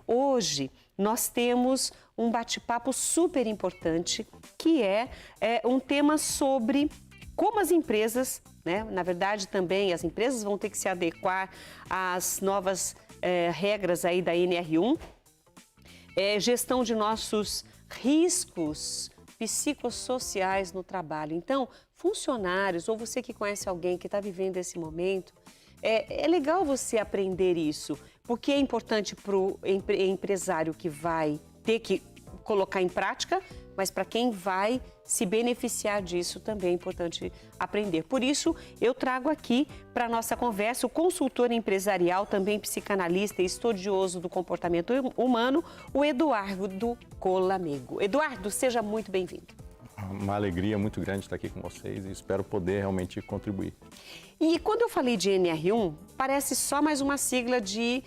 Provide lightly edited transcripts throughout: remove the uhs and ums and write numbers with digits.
Hoje nós temos um bate-papo super importante, que é um tema sobre como as empresas, né, na verdade também as empresas vão ter que se adequar às novas regras aí da NR1, gestão de nossos riscos psicossociais no trabalho. Então, funcionários ou você que conhece alguém que está vivendo esse momento, é legal você aprender isso, porque é importante para o empresário que vai ter que colocar em prática, mas para quem vai se beneficiar disso também é importante aprender. Por isso, eu trago aqui para a nossa conversa o consultor empresarial, também psicanalista e estudioso do comportamento humano, o Eduardo Colamego. Eduardo, seja muito bem-vindo. Uma alegria muito grande estar aqui com vocês e espero poder realmente contribuir. E quando eu falei de NR1, parece só mais uma sigla de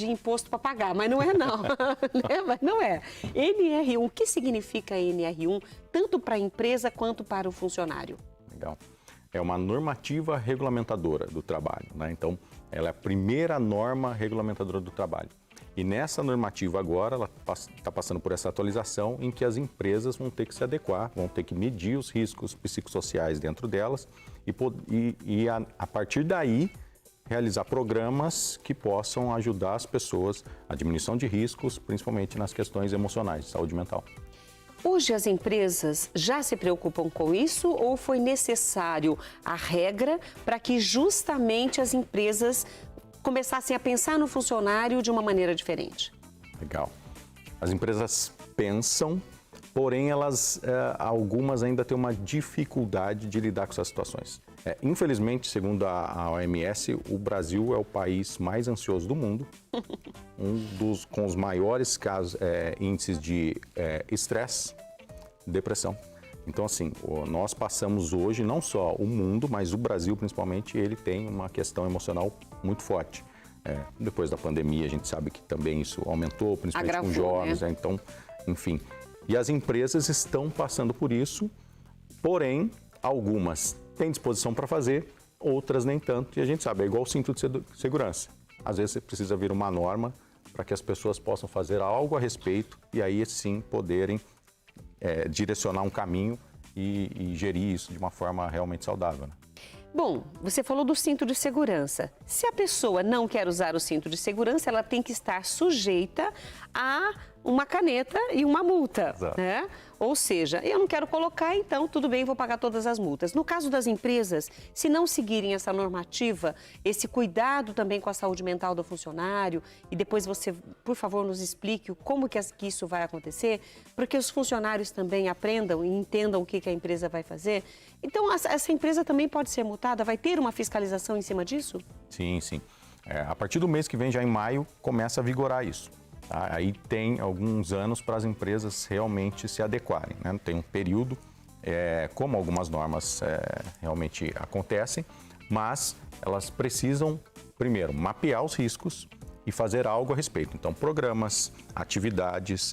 imposto para pagar, mas não é não, não é. NR1, o que significa NR1, tanto para a empresa quanto para o funcionário? Legal. É uma normativa regulamentadora do trabalho, né? Então, ela é a primeira norma regulamentadora do trabalho. E nessa normativa agora, ela está passando por essa atualização em que as empresas vão ter que se adequar, vão ter que medir os riscos psicossociais dentro delas e a partir daí, realizar programas que possam ajudar as pessoas à diminuição de riscos, principalmente nas questões emocionais, de saúde mental. Hoje as empresas já se preocupam com isso ou foi necessário a regra para que justamente as empresas começassem a pensar no funcionário de uma maneira diferente? Legal. As empresas pensam, porém algumas ainda têm uma dificuldade de lidar com essas situações. Infelizmente, segundo a OMS, o Brasil é o país mais ansioso do mundo, com os maiores índices de estresse, depressão. Então, assim, nós passamos hoje, não só o mundo, mas o Brasil principalmente, ele tem uma questão emocional muito forte. Depois da pandemia, a gente sabe que também isso aumentou, principalmente com jovens, né? Então, enfim. E as empresas estão passando por isso, porém, algumas têm disposição para fazer, outras nem tanto. E a gente sabe, é igual o cinto de segurança. Às vezes você precisa vir uma norma para que as pessoas possam fazer algo a respeito e aí sim poderem direcionar um caminho e gerir isso de uma forma realmente saudável, né? Bom, você falou do cinto de segurança. Se a pessoa não quer usar o cinto de segurança, ela tem que estar sujeita a uma caneta e uma multa, né? Ou seja, eu não quero colocar, então tudo bem, vou pagar todas as multas. No caso das empresas, se não seguirem essa normativa, esse cuidado também com a saúde mental do funcionário, e depois você, por favor, nos explique como que isso vai acontecer, porque os funcionários também aprendam e entendam o que a empresa vai fazer. Então, essa empresa também pode ser multada? Vai ter uma fiscalização em cima disso? Sim, sim. A partir do mês que vem, já em maio, começa a vigorar isso. Tá? Aí tem alguns anos para as empresas realmente se adequarem, né? Tem um período, como algumas normas realmente acontecem, mas elas precisam, primeiro, mapear os riscos e fazer algo a respeito. Então, programas, atividades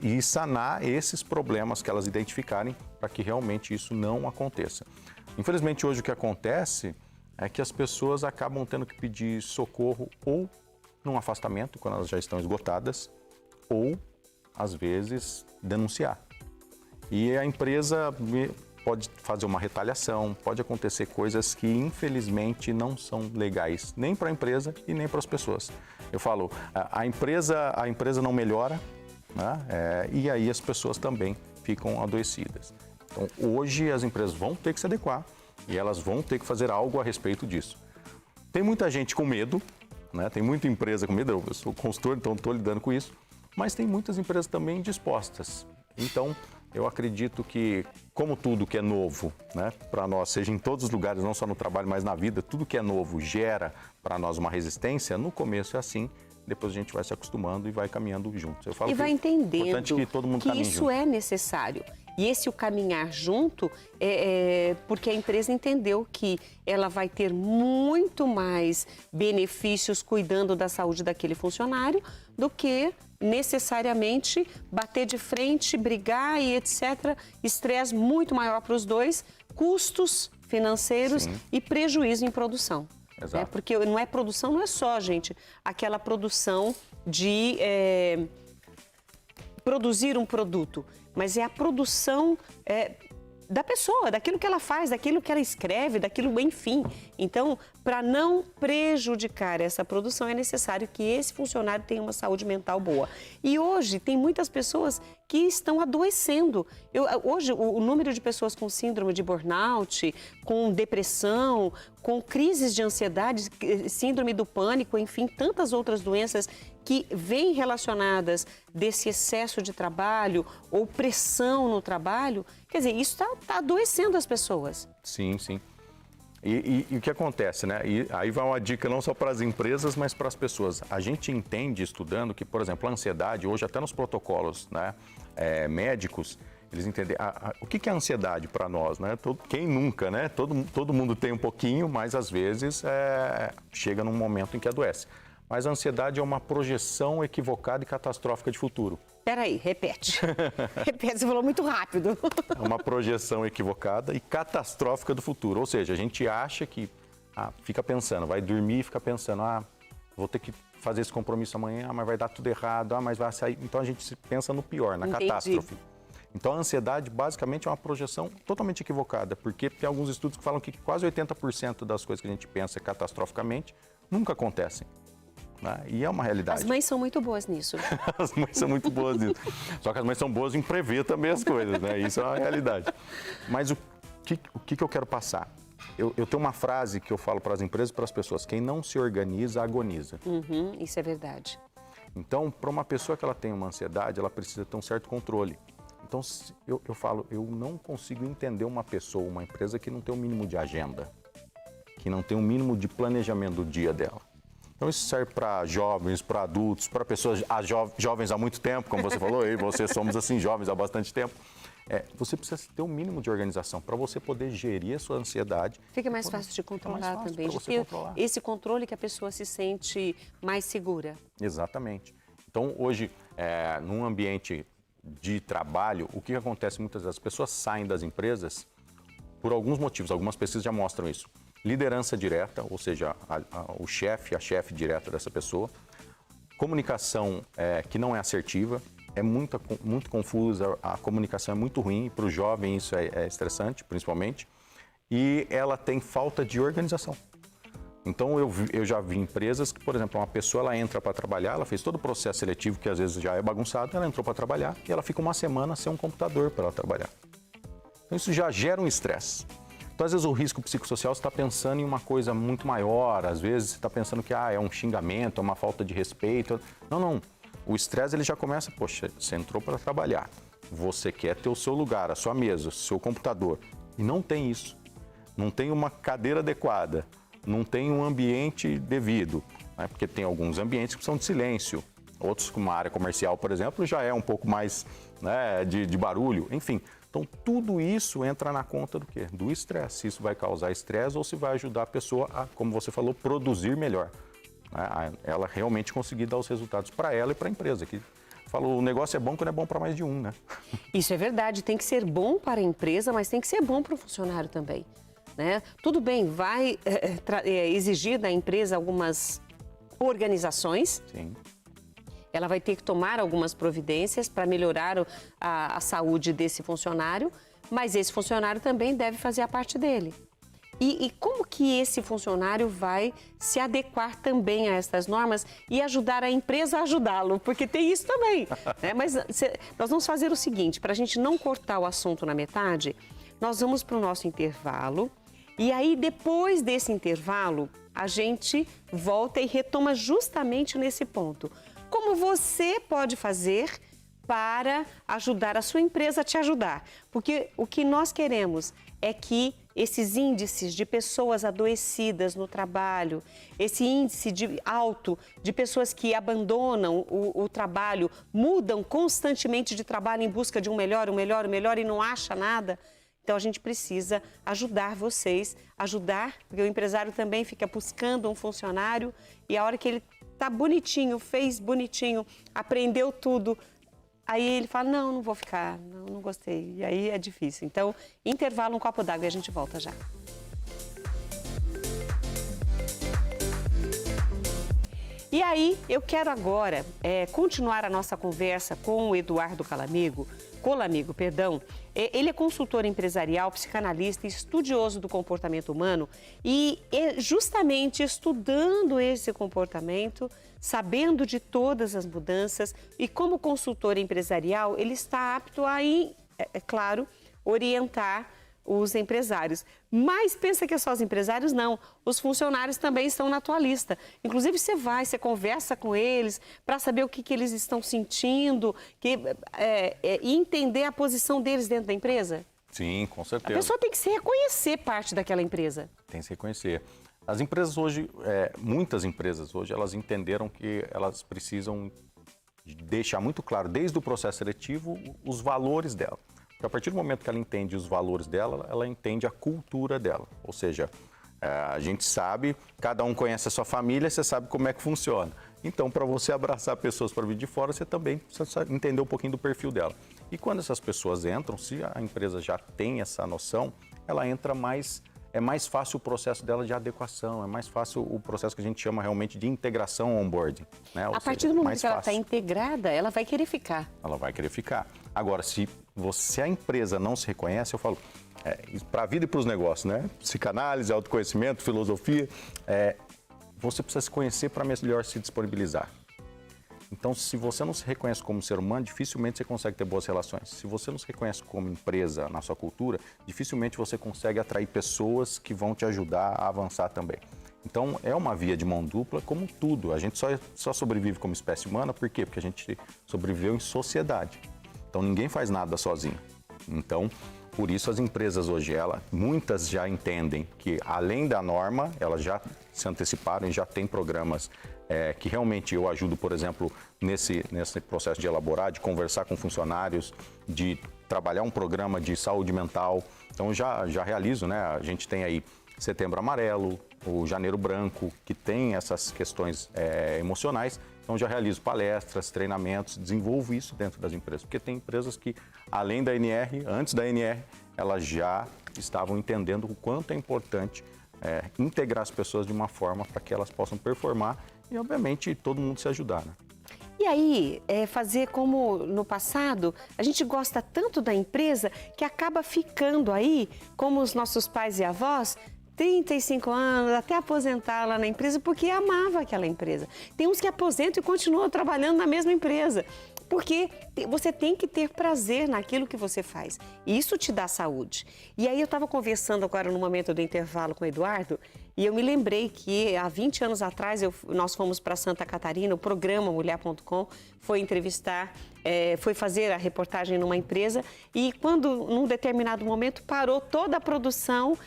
e sanar esses problemas que elas identificarem para que realmente isso não aconteça. Infelizmente, hoje o que acontece é que as pessoas acabam tendo que pedir socorro ou num afastamento, quando elas já estão esgotadas, ou, às vezes, denunciar. E a empresa pode fazer uma retaliação, pode acontecer coisas que, infelizmente, não são legais, nem para a empresa e nem para as pessoas. Eu falo, a empresa não melhora, né? E aí as pessoas também ficam adoecidas. Então, hoje as empresas vão ter que se adequar e elas vão ter que fazer algo a respeito disso. Tem muita gente com medo, né? Tem muita empresa com medo, eu sou consultor, então estou lidando com isso, mas tem muitas empresas também dispostas. Então, eu acredito que, como tudo que é novo, né, para nós, seja em todos os lugares, não só no trabalho, mas na vida, tudo que é novo gera para nós uma resistência. No começo é assim, depois a gente vai se acostumando e vai caminhando juntos. Eu falo e vai entendendo é importante que todo mundo que caminhe isso junto. É necessário. E esse o caminhar junto porque a empresa entendeu que ela vai ter muito mais benefícios cuidando da saúde daquele funcionário do que necessariamente bater de frente, brigar e etc. Estresse muito maior para os dois, custos financeiros Sim. e prejuízo em produção. Exato. Porque não é produção, não é só, gente, aquela produção de produzir um produto, mas é a produção da pessoa, daquilo que ela faz, daquilo que ela escreve, daquilo, enfim. Então, para não prejudicar essa produção, é necessário que esse funcionário tenha uma saúde mental boa. E hoje, tem muitas pessoas que estão adoecendo. Hoje, o número de pessoas com síndrome de burnout, com depressão, com crises de ansiedade, síndrome do pânico, enfim, tantas outras doenças que vêm relacionadas desse excesso de trabalho ou pressão no trabalho, quer dizer, isso está adoecendo as pessoas. Sim, sim. E o que acontece, né? E aí vai uma dica não só para as empresas, mas para as pessoas. A gente entende, estudando, que, por exemplo, a ansiedade, hoje até nos protocolos, né, médicos, eles entendem o que é a ansiedade para nós, né? Quem nunca, né? Todo mundo tem um pouquinho, mas às vezes chega num momento em que adoece. Mas a ansiedade é uma projeção equivocada e catastrófica de futuro. Peraí, repete. Repete, você falou muito rápido. É uma projeção equivocada e catastrófica do futuro. Ou seja, a gente acha que fica pensando, vai dormir e fica pensando, vou ter que fazer esse compromisso amanhã, mas vai dar tudo errado, mas vai sair. Então a gente pensa no pior, na catástrofe. Então a ansiedade basicamente é uma projeção totalmente equivocada, porque tem alguns estudos que falam que quase 80% das coisas que a gente pensa catastroficamente nunca acontecem. Né? E é uma realidade. As mães são muito boas nisso. As mães são muito boas nisso. Só que as mães são boas em prever também as coisas, né? Isso é uma realidade. Mas o que eu quero passar? Eu tenho uma frase que eu falo para as empresas e para as pessoas: quem não se organiza, agoniza. Isso é verdade. Então, para uma pessoa que ela tem uma ansiedade, ela precisa ter um certo controle. Então, eu falo, eu não consigo entender uma pessoa, uma empresa que não tem um mínimo de agenda, que não tem um mínimo de planejamento do dia dela. Então, isso serve para jovens, para adultos, para pessoas jovens há muito tempo, como você falou, eu e você somos assim jovens há bastante tempo. Você precisa ter um mínimo de organização para você poder gerir a sua ansiedade. Fica mais fácil de controlar também, de ter esse controle que a pessoa se sente mais segura. Exatamente. Então, hoje, num ambiente de trabalho, o que acontece muitas vezes? As pessoas saem das empresas por alguns motivos, algumas pesquisas já mostram isso. Liderança direta, ou seja, o chefe, a chefe direta dessa pessoa. Comunicação que não é assertiva, é muito confusa, a comunicação é muito ruim, para o jovem isso é estressante, principalmente. E ela tem falta de organização. Então, eu já vi empresas que, por exemplo, uma pessoa ela entra para trabalhar, ela fez todo o processo seletivo, que às vezes já é bagunçado, ela entrou para trabalhar e ela fica uma semana sem um computador para ela trabalhar. Então, isso já gera um estresse. Então, às vezes, o risco psicossocial, você está pensando em uma coisa muito maior, às vezes você está pensando que é um xingamento, é uma falta de respeito. Não. O estresse ele já começa, poxa, você entrou para trabalhar, você quer ter o seu lugar, a sua mesa, o seu computador, e não tem isso. Não tem uma cadeira adequada, não tem um ambiente devido, né? Porque tem alguns ambientes que são de silêncio, outros, como a área comercial, por exemplo, já é um pouco mais, né, de barulho, enfim. Então, tudo isso entra na conta do quê? Do estresse. Se isso vai causar estresse ou se vai ajudar a pessoa a, como você falou, produzir melhor. Né? Ela realmente conseguir dar os resultados para ela e para a empresa. Que falou, o negócio é bom quando é bom para mais de um, né? Isso é verdade. Tem que ser bom para a empresa, mas tem que ser bom para o funcionário também. Né? Tudo bem, vai exigir da empresa algumas organizações. Sim. Ela vai ter que tomar algumas providências para melhorar a saúde desse funcionário, mas esse funcionário também deve fazer a parte dele. E como que esse funcionário vai se adequar também a essas normas e ajudar a empresa a ajudá-lo? Porque tem isso também. Né? Mas nós vamos fazer o seguinte, para a gente não cortar o assunto na metade, nós vamos para o nosso intervalo e aí depois desse intervalo a gente volta e retoma justamente nesse ponto. Como você pode fazer para ajudar a sua empresa a te ajudar? Porque o que nós queremos é que esses índices de pessoas adoecidas no trabalho, esse índice alto de pessoas que abandonam o trabalho, mudam constantemente de trabalho em busca de um melhor e não acha nada. Então, a gente precisa ajudar vocês, porque o empresário também fica buscando um funcionário e a hora que ele tá bonitinho, fez bonitinho, aprendeu tudo, aí ele fala, não vou ficar, não gostei. E aí é difícil. Então, intervalo, um copo d'água e a gente volta já. E aí, eu quero agora continuar a nossa conversa com o Eduardo Colamigo. Ele é consultor empresarial, psicanalista e estudioso do comportamento humano e justamente estudando esse comportamento, sabendo de todas as mudanças e como consultor empresarial, ele está apto a, claro, orientar os empresários. Mas pensa que é só os empresários? Não. Os funcionários também estão na tua lista. Inclusive, você conversa com eles para saber o que eles estão sentindo e entender a posição deles dentro da empresa? Sim, com certeza. A pessoa tem que se reconhecer parte daquela empresa. Tem que se reconhecer. As empresas hoje, muitas empresas hoje, elas entenderam que elas precisam deixar muito claro, desde o processo seletivo, os valores dela. Porque a partir do momento que ela entende os valores dela, ela entende a cultura dela. Ou seja, a gente sabe, cada um conhece a sua família, você sabe como é que funciona. Então, para você abraçar pessoas para vir de fora, você também precisa entender um pouquinho do perfil dela. E quando essas pessoas entram, se a empresa já tem essa noção, ela entra mais... É mais fácil o processo dela de adequação, é mais fácil o processo que a gente chama realmente de integração onboarding. Né? A partir do momento que ela está integrada, ela vai querer ficar. Ela vai querer ficar. Agora, se a empresa não se reconhece, eu falo, para a vida e para os negócios, né? Psicanálise, autoconhecimento, filosofia, você precisa se conhecer para melhor se disponibilizar. Então, se você não se reconhece como ser humano, dificilmente você consegue ter boas relações. Se você não se reconhece como empresa na sua cultura, dificilmente você consegue atrair pessoas que vão te ajudar a avançar também. Então, é uma via de mão dupla, como tudo. A gente só sobrevive como espécie humana, por quê? Porque a gente sobreviveu em sociedade. Então, ninguém faz nada sozinho. Então, por isso as empresas hoje, muitas já entendem que, além da norma, elas já se anteciparam e já têm programas que realmente eu ajudo, por exemplo, nesse processo de elaborar, de conversar com funcionários, de trabalhar um programa de saúde mental. Então, já realizo, né? A gente tem aí Setembro Amarelo, o Janeiro Branco, que tem essas questões emocionais. Então, já realizo palestras, treinamentos, desenvolvo isso dentro das empresas. Porque tem empresas que, além da NR, antes da NR, elas já estavam entendendo o quanto é importante integrar as pessoas de uma forma para que elas possam performar e, obviamente, todo mundo se ajudar, né? E aí, fazer como no passado, a gente gosta tanto da empresa que acaba ficando aí, como os nossos pais e avós, 35 anos, até aposentar lá na empresa, porque amava aquela empresa. Tem uns que aposentam e continuam trabalhando na mesma empresa, porque você tem que ter prazer naquilo que você faz. E isso te dá saúde. E aí eu estava conversando agora no momento do intervalo com o Eduardo, e eu me lembrei que há 20 anos atrás nós fomos para Santa Catarina, o programa Mulher.com foi entrevistar, foi fazer a reportagem numa empresa, e quando, num determinado momento, parou toda a produção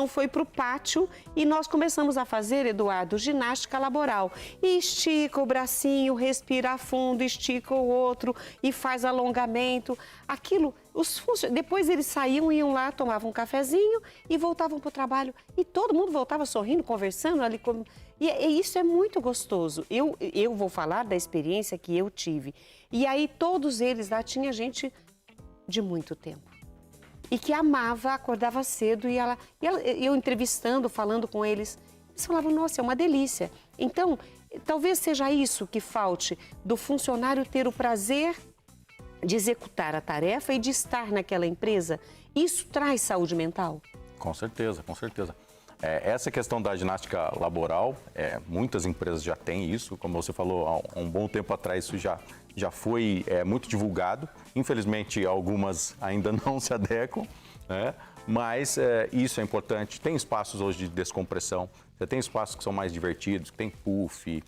foi para o pátio e nós começamos a fazer, Eduardo, ginástica laboral. E estica o bracinho, respira fundo, estica o outro e faz alongamento. Aquilo, depois eles saíam, iam lá, tomavam um cafezinho e voltavam para o trabalho. E todo mundo voltava sorrindo, conversando ali. E isso é muito gostoso. Eu vou falar da experiência que eu tive. E aí todos eles lá, tinha gente de muito tempo. E que amava, acordava cedo e eu entrevistando, falando com eles, eles falavam, nossa, é uma delícia. Então, talvez seja isso que falte, do funcionário ter o prazer de executar a tarefa e de estar naquela empresa. Isso traz saúde mental? Com certeza, com certeza. Essa questão da ginástica laboral, muitas empresas já têm isso, como você falou, há um bom tempo atrás isso já foi muito divulgado. Infelizmente, algumas ainda não se adequam, né? Mas isso é importante. Tem espaços hoje de descompressão, você tem espaços que são mais divertidos, tem puff,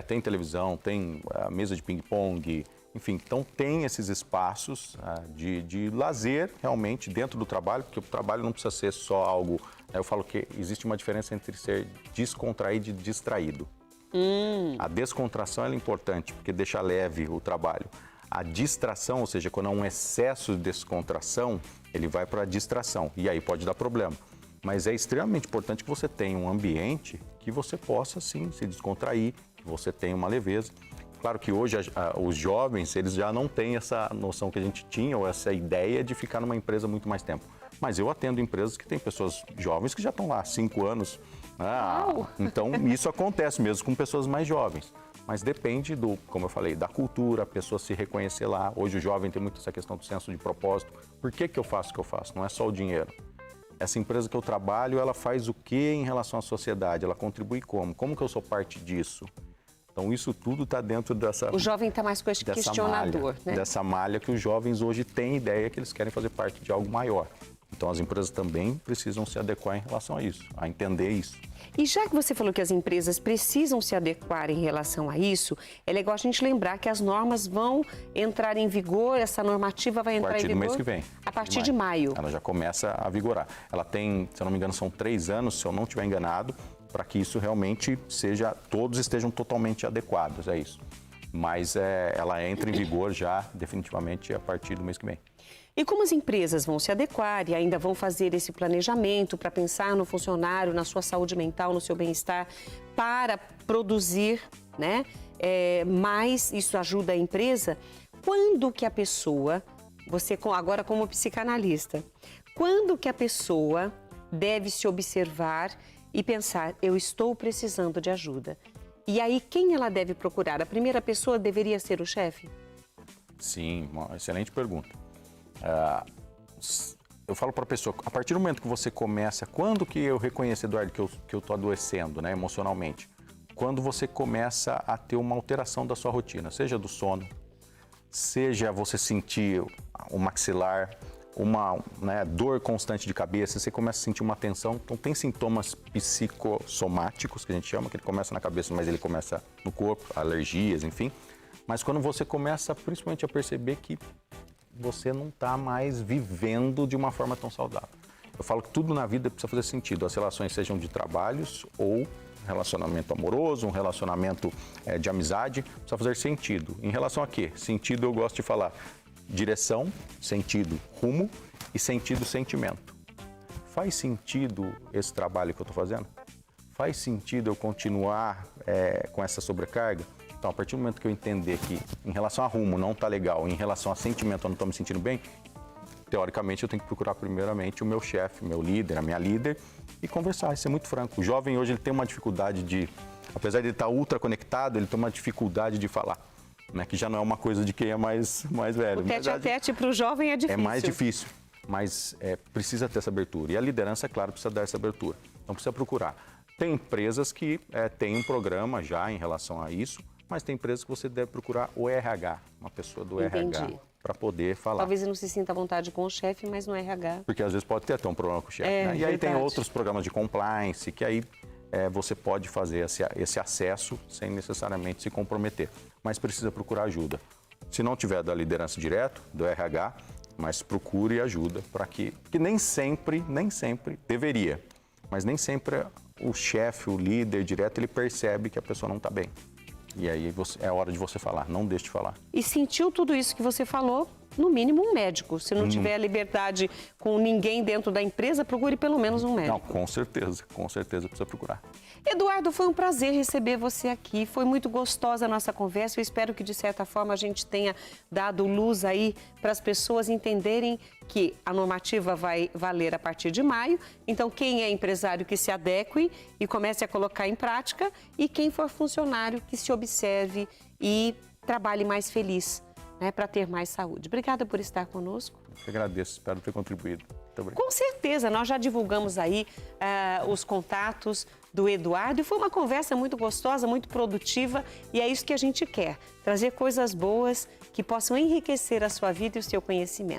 tem televisão, tem mesa de ping-pong, enfim. Então, tem esses espaços de lazer realmente dentro do trabalho, porque o trabalho não precisa ser só algo... Eu falo que existe uma diferença entre ser descontraído e distraído. A descontração é importante, porque deixa leve o trabalho. A distração, ou seja, quando há um excesso de descontração, ele vai para a distração, e aí pode dar problema. Mas é extremamente importante que você tenha um ambiente que você possa, sim, se descontrair, que você tenha uma leveza. Claro que hoje os jovens, eles já não têm essa noção que a gente tinha, ou essa ideia de ficar numa empresa muito mais tempo. Mas eu atendo empresas que têm pessoas jovens que já estão lá há 5 anos. Então, isso acontece mesmo com pessoas mais jovens. Mas depende do, como eu falei, da cultura, a pessoa se reconhecer lá. Hoje o jovem tem muito essa questão do senso de propósito. Por que eu faço o que eu faço? Não é só o dinheiro. Essa empresa que eu trabalho, ela faz o que em relação à sociedade? Ela contribui como? Como que eu sou parte disso? Então, isso tudo está dentro dessa... O jovem está mais com esse questionador, malha, né? Dessa malha que os jovens hoje têm ideia que eles querem fazer parte de algo maior. Então, as empresas também precisam se adequar em relação a isso, a entender isso. E já que você falou que as empresas precisam se adequar em relação a isso, é legal a gente lembrar que as normas vão entrar em vigor, essa normativa vai entrar em vigor... A partir do mês que vem. A partir de maio. Ela já começa a vigorar. Ela tem, se eu não me engano, são 3 anos, se eu não estiver enganado, para que isso realmente seja, todos estejam totalmente adequados, é isso. Mas ela entra em vigor já definitivamente a partir do mês que vem. E como as empresas vão se adequar e ainda vão fazer esse planejamento para pensar no funcionário, na sua saúde mental, no seu bem-estar, para produzir, né, mais, isso ajuda a empresa, quando que a pessoa, você agora como psicanalista, quando que a pessoa deve se observar e pensar, eu estou precisando de ajuda? E aí, quem ela deve procurar? A primeira pessoa deveria ser o chefe? Sim, uma excelente pergunta. Eu falo para a pessoa, a partir do momento que você começa, quando que eu reconheço, Eduardo, que eu estou adoecendo, né, emocionalmente? Quando você começa a ter uma alteração da sua rotina, seja do sono, seja você sentir o maxilar, uma dor constante de cabeça, você começa a sentir uma tensão. Então, tem sintomas psicossomáticos, que a gente chama, que ele começa na cabeça, mas ele começa no corpo, alergias, enfim. Mas quando você começa, principalmente, a perceber que você não está mais vivendo de uma forma tão saudável. Eu falo que tudo na vida precisa fazer sentido. As relações sejam de trabalhos ou relacionamento amoroso, um relacionamento de amizade, precisa fazer sentido. Em relação a quê? Sentido eu gosto de falar direção, sentido, rumo e sentido, sentimento. Faz sentido esse trabalho que eu estou fazendo? Faz sentido eu continuar com essa sobrecarga? Então, a partir do momento que eu entender que em relação a rumo não está legal, em relação a sentimento eu não estou me sentindo bem, teoricamente eu tenho que procurar primeiramente o meu chefe, meu líder, a minha líder e conversar, e ser muito franco. O jovem hoje ele tem uma dificuldade de, apesar de ele estar ultra conectado, ele tem uma dificuldade de falar, né? Que já não é uma coisa de quem é mais velho. O tete-a-tete para o jovem é difícil. É mais difícil, mas precisa ter essa abertura. E a liderança, é claro, precisa dar essa abertura. Então, precisa procurar. Tem empresas que têm um programa já em relação a isso, mas tem empresas que você deve procurar o RH, uma pessoa do RH, para poder falar. Talvez ele não se sinta à vontade com o chefe, mas no RH. Porque às vezes pode ter até um problema com o chefe. Né? E aí tem outros programas de compliance, que aí você pode fazer esse acesso sem necessariamente se comprometer. Mas precisa procurar ajuda. Se não tiver da liderança direto, do RH, mas procure ajuda para que nem sempre deveria, mas nem sempre o chefe, o líder direto, ele percebe que a pessoa não está bem. E aí é hora de você falar, não deixe de falar. E sentiu tudo isso que você falou, no mínimo um médico. Se não tiver liberdade com ninguém dentro da empresa, procure pelo menos um médico. Não, com certeza precisa procurar. Eduardo, foi um prazer receber você aqui. Foi muito gostosa a nossa conversa. Eu espero que, de certa forma, a gente tenha dado luz aí para as pessoas entenderem que a normativa vai valer a partir de maio. Então, quem é empresário que se adeque e comece a colocar em prática, e quem for funcionário que se observe e trabalhe mais feliz, né, para ter mais saúde. Obrigada por estar conosco. Eu agradeço, espero ter contribuído. Muito obrigado. Com certeza, nós já divulgamos aí os contatos do Eduardo e foi uma conversa muito gostosa, muito produtiva, e é isso que a gente quer, trazer coisas boas que possam enriquecer a sua vida e o seu conhecimento.